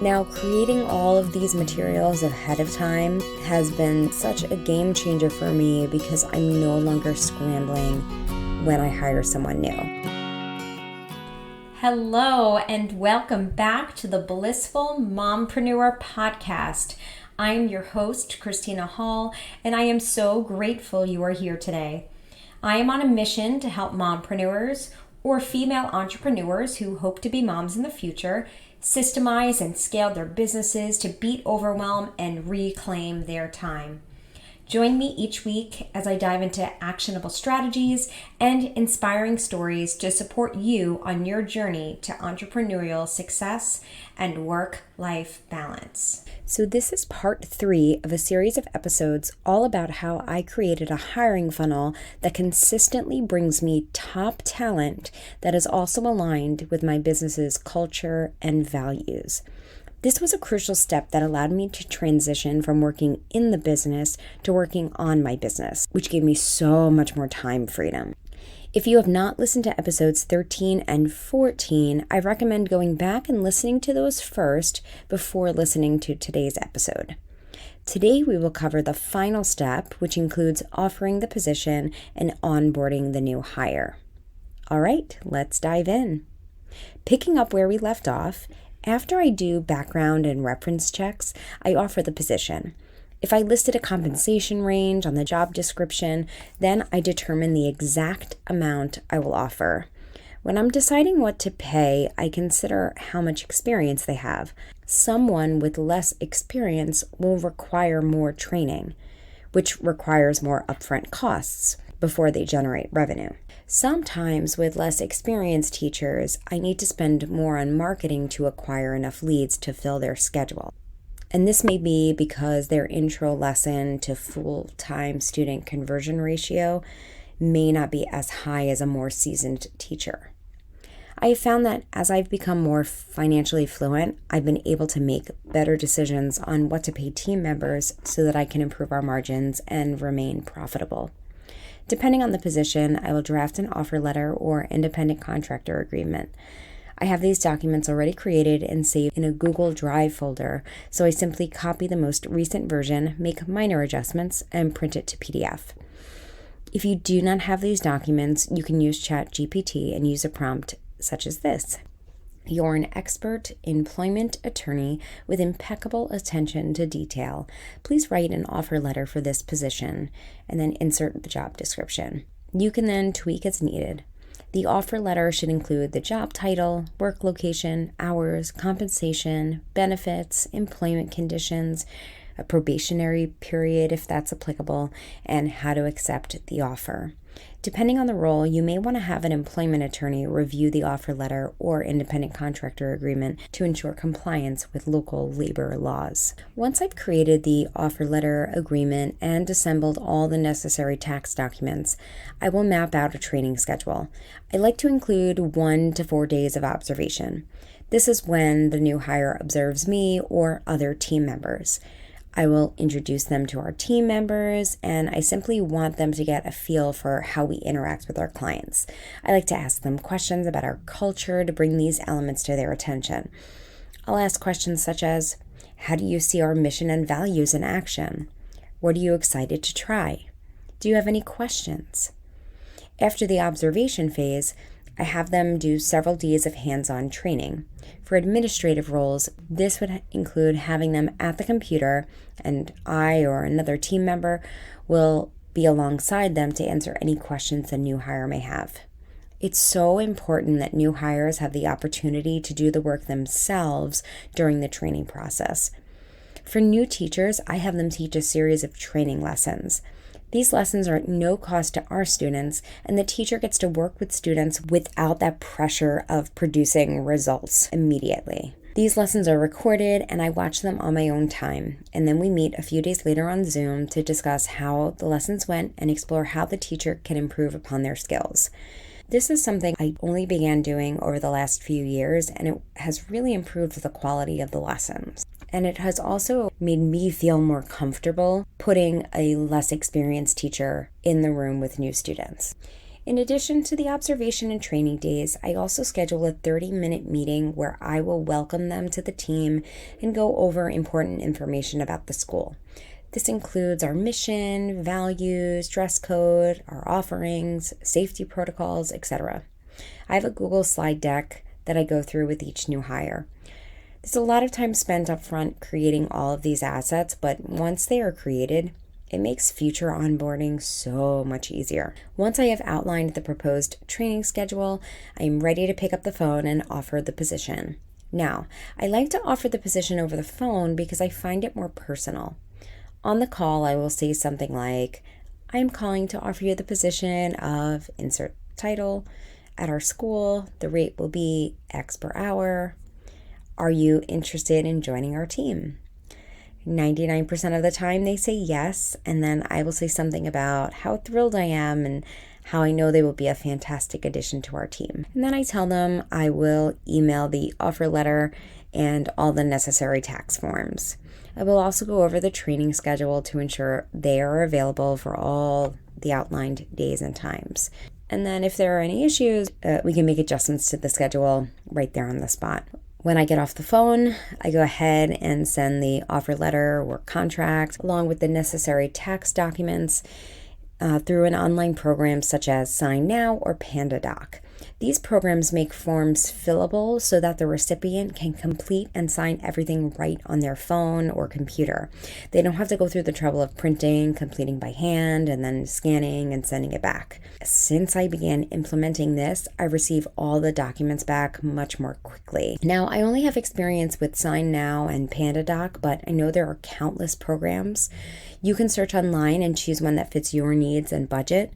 Now, creating all of these materials ahead of time has been such a game changer for me because I'm no longer scrambling when I hire someone new. Hello, and welcome back to the Blissful Mompreneur podcast. I'm your host, Cristina Hall, and I am so grateful you are here today. I am on a mission to help mompreneurs or female entrepreneurs who hope to be moms in the future systemize and scale their businesses to beat overwhelm and reclaim their time. Join me each week as I dive into actionable strategies and inspiring stories to support you on your journey to entrepreneurial success and work-life balance. So this is part 3 of a series of episodes all about how I created a hiring funnel that consistently brings me top talent that is also aligned with my business's culture and values. This was a crucial step that allowed me to transition from working in the business to working on my business, which gave me so much more time freedom. If you have not listened to episodes 13 and 14, I recommend going back and listening to those first before listening to today's episode. Today, we will cover the final step, which includes offering the position and onboarding the new hire. All right, let's dive in. Picking up where we left off, after I do background and reference checks, I offer the position. If I listed a compensation range on the job description, then I determine the exact amount I will offer. When I'm deciding what to pay, I consider how much experience they have. Someone with less experience will require more training, which requires more upfront costs before they generate revenue. Sometimes with less experienced teachers, I need to spend more on marketing to acquire enough leads to fill their schedule. And this may be because their intro lesson to full-time student conversion ratio may not be as high as a more seasoned teacher. I have found that as I've become more financially fluent, I've been able to make better decisions on what to pay team members so that I can improve our margins and remain profitable. Depending on the position, I will draft an offer letter or independent contractor agreement. I have these documents already created and saved in a Google Drive folder, so I simply copy the most recent version, make minor adjustments, and print it to PDF. If you do not have these documents, you can use ChatGPT and use a prompt such as this. You're an expert employment attorney with impeccable attention to detail. Please write an offer letter for this position, and then insert the job description. You can then tweak as needed. The offer letter should include the job title, work location, hours, compensation, benefits, employment conditions, a probationary period if that's applicable, and how to accept the offer. Depending on the role, you may want to have an employment attorney review the offer letter or independent contractor agreement to ensure compliance with local labor laws. Once I've created the offer letter agreement and assembled all the necessary tax documents, I will map out a training schedule. I like to include 1 to 4 days of observation. This is when the new hire observes me or other team members. I will introduce them to our team members, and I simply want them to get a feel for how we interact with our clients. I like to ask them questions about our culture to bring these elements to their attention. I'll ask questions such as, how do you see our mission and values in action? What are you excited to try? Do you have any questions? After the observation phase, I have them do several days of hands-on training. For administrative roles, this would include having them at the computer, and I or another team member will be alongside them to answer any questions the new hire may have. It's so important that new hires have the opportunity to do the work themselves during the training process. For new teachers, I have them teach a series of training lessons. These lessons are at no cost to our students, and the teacher gets to work with students without that pressure of producing results immediately. These lessons are recorded, and I watch them on my own time, and then we meet a few days later on Zoom to discuss how the lessons went and explore how the teacher can improve upon their skills. This is something I only began doing over the last few years, and it has really improved the quality of the lessons. And it has also made me feel more comfortable putting a less experienced teacher in the room with new students. In addition to the observation and training days, I also schedule a 30-minute meeting where I will welcome them to the team and go over important information about the school. This includes our mission, values, dress code, our offerings, safety protocols, etc. I have a Google slide deck that I go through with each new hire. There's a lot of time spent up front creating all of these assets, but once they are created, it makes future onboarding so much easier. Once I have outlined the proposed training schedule, I am ready to pick up the phone and offer the position. Now, I like to offer the position over the phone because I find it more personal. On the call, I will say something like, I am calling to offer you the position of insert title. At our school, the rate will be X per hour. Are you interested in joining our team? 99% of the time they say yes, and then I will say something about how thrilled I am and how I know they will be a fantastic addition to our team. And then I tell them I will email the offer letter and all the necessary tax forms. I will also go over the training schedule to ensure they are available for all the outlined days and times. And then if there are any issues, we can make adjustments to the schedule right there on the spot. When I get off the phone, I go ahead and send the offer letter or contract along with the necessary tax documents through an online program such as Sign Now or PandaDoc. These programs make forms fillable so that the recipient can complete and sign everything right on their phone or computer. They don't have to go through the trouble of printing, completing by hand, and then scanning and sending it back. Since I began implementing this, I receive all the documents back much more quickly. Now, I only have experience with Sign Now and PandaDoc, but I know there are countless programs. You can search online and choose one that fits your needs and budget.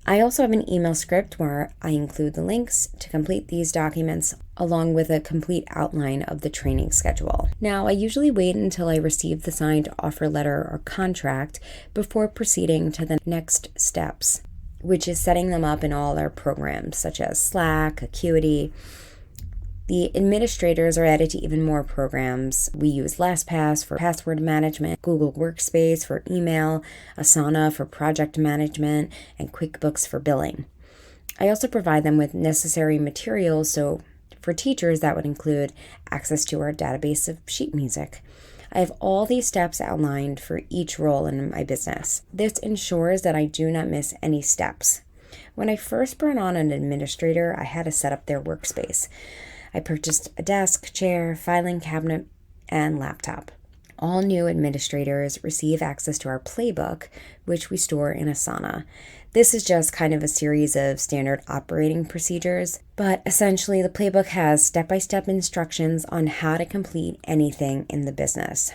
I also have an email script where I include the links to complete these documents along with a complete outline of the training schedule. Now, I usually wait until I receive the signed offer letter or contract before proceeding to the next steps, which is setting them up in all our programs such as Slack, Acuity. The administrators are added to even more programs. We use LastPass for password management, Google Workspace for email, Asana for project management, and QuickBooks for billing. I also provide them with necessary materials, so for teachers that would include access to our database of sheet music. I have all these steps outlined for each role in my business. This ensures that I do not miss any steps. When I first brought on an administrator, I had to set up their workspace. I purchased a desk, chair, filing cabinet, and laptop. All new administrators receive access to our playbook, which we store in Asana. This is just kind of a series of standard operating procedures, but essentially the playbook has step-by-step instructions on how to complete anything in the business.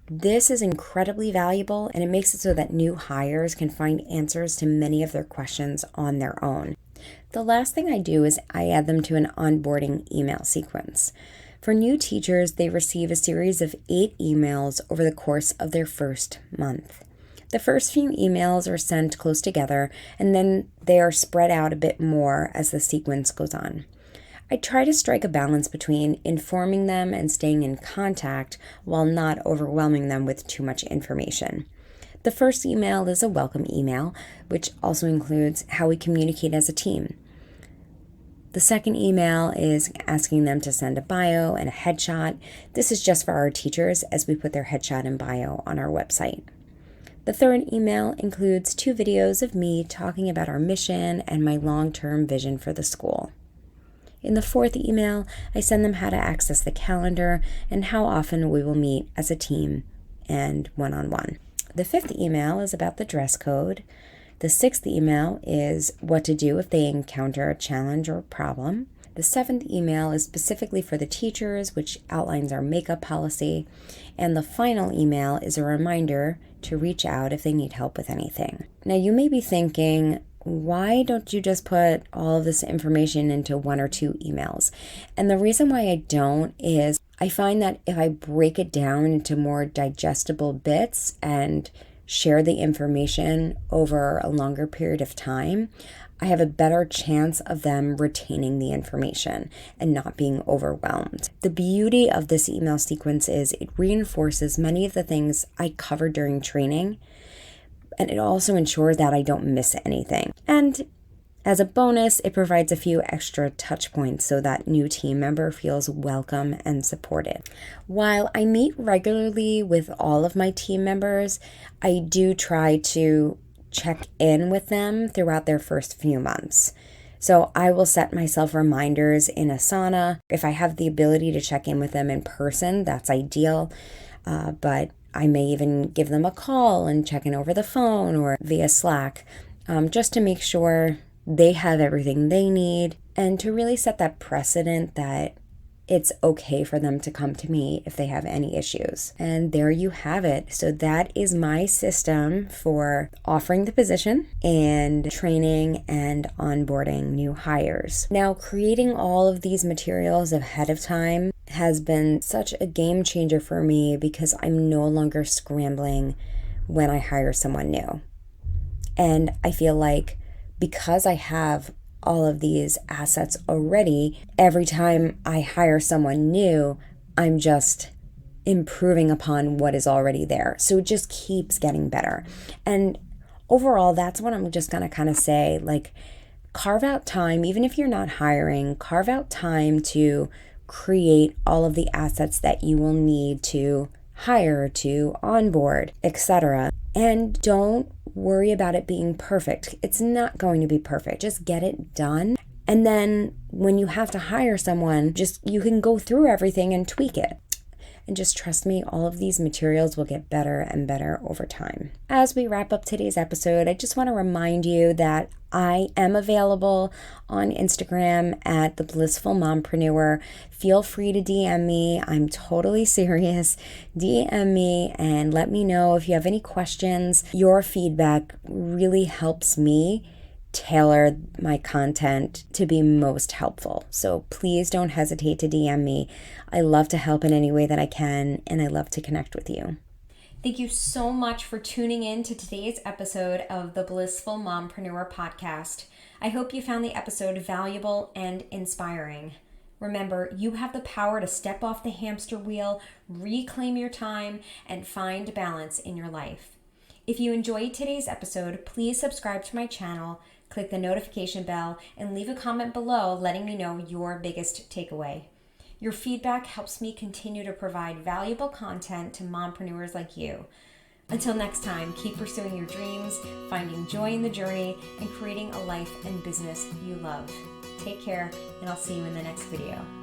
This is incredibly valuable, and it makes it so that new hires can find answers to many of their questions on their own. The last thing I do is I add them to an onboarding email sequence. For new teachers, they receive a series of 8 emails over the course of their first month. The first few emails are sent close together, and then they are spread out a bit more as the sequence goes on. I try to strike a balance between informing them and staying in contact while not overwhelming them with too much information. The first email is a welcome email, which also includes how we communicate as a team. The second email is asking them to send a bio and a headshot. This is just for our teachers as we put their headshot and bio on our website. The third email includes 2 videos of me talking about our mission and my long-term vision for the school. In the fourth email, I send them how to access the calendar and how often we will meet as a team and one-on-one. The 5th email is about the dress code. The 6th email is what to do if they encounter a challenge or problem. The 7th email is specifically for the teachers, which outlines our makeup policy. And the final email is a reminder to reach out if they need help with anything. Now, you may be thinking, why don't you just put all of this information into 1 or 2 emails? And the reason why I don't is I find that if I break it down into more digestible bits and share the information over a longer period of time, I have a better chance of them retaining the information and not being overwhelmed. The beauty of this email sequence is it reinforces many of the things I covered during training, and it also ensures that I don't miss anything. And As a bonus, it provides a few extra touch points so that new team member feels welcome and supported. While I meet regularly with all of my team members, I do try to check in with them throughout their first few months. So I will set myself reminders in Asana. If I have the ability to check in with them in person, that's ideal. But I may even give them a call and check in over the phone or via Slack, just to make sure they have everything they need and to really set that precedent that it's okay for them to come to me if they have any issues. And there you have it. So that is my system for offering the position and training and onboarding new hires. Now, creating all of these materials ahead of time has been such a game changer for me because I'm no longer scrambling when I hire someone new. And I feel like because I have all of these assets already, every time I hire someone new, I'm just improving upon what is already there. So it just keeps getting better. And overall, that's what I'm just going to kind of say, like, carve out time, even if you're not hiring, carve out time to create all of the assets that you will need to hire, to onboard, etc. And don't worry about it being perfect. It's not going to be perfect. Just get it done. And then when you have to hire someone, you can go through everything and tweak it. And just trust me, all of these materials will get better and better over time. As we wrap up today's episode, I just want to remind you that I am available on Instagram at the Blissful Mompreneur. Feel free to DM me. I'm totally serious. DM me and let me know if you have any questions. Your feedback really helps me tailor my content to be most helpful. So please don't hesitate to DM me. I love to help in any way that I can, and I love to connect with you. Thank you so much for tuning in to today's episode of the Blissful Mompreneur podcast. I hope you found the episode valuable and inspiring. Remember, you have the power to step off the hamster wheel, reclaim your time, and find balance in your life. If you enjoyed today's episode, please subscribe to my channel, click the notification bell, and leave a comment below letting me know your biggest takeaway. Your feedback helps me continue to provide valuable content to mompreneurs like you. Until next time, keep pursuing your dreams, finding joy in the journey, and creating a life and business you love. Take care, and I'll see you in the next video.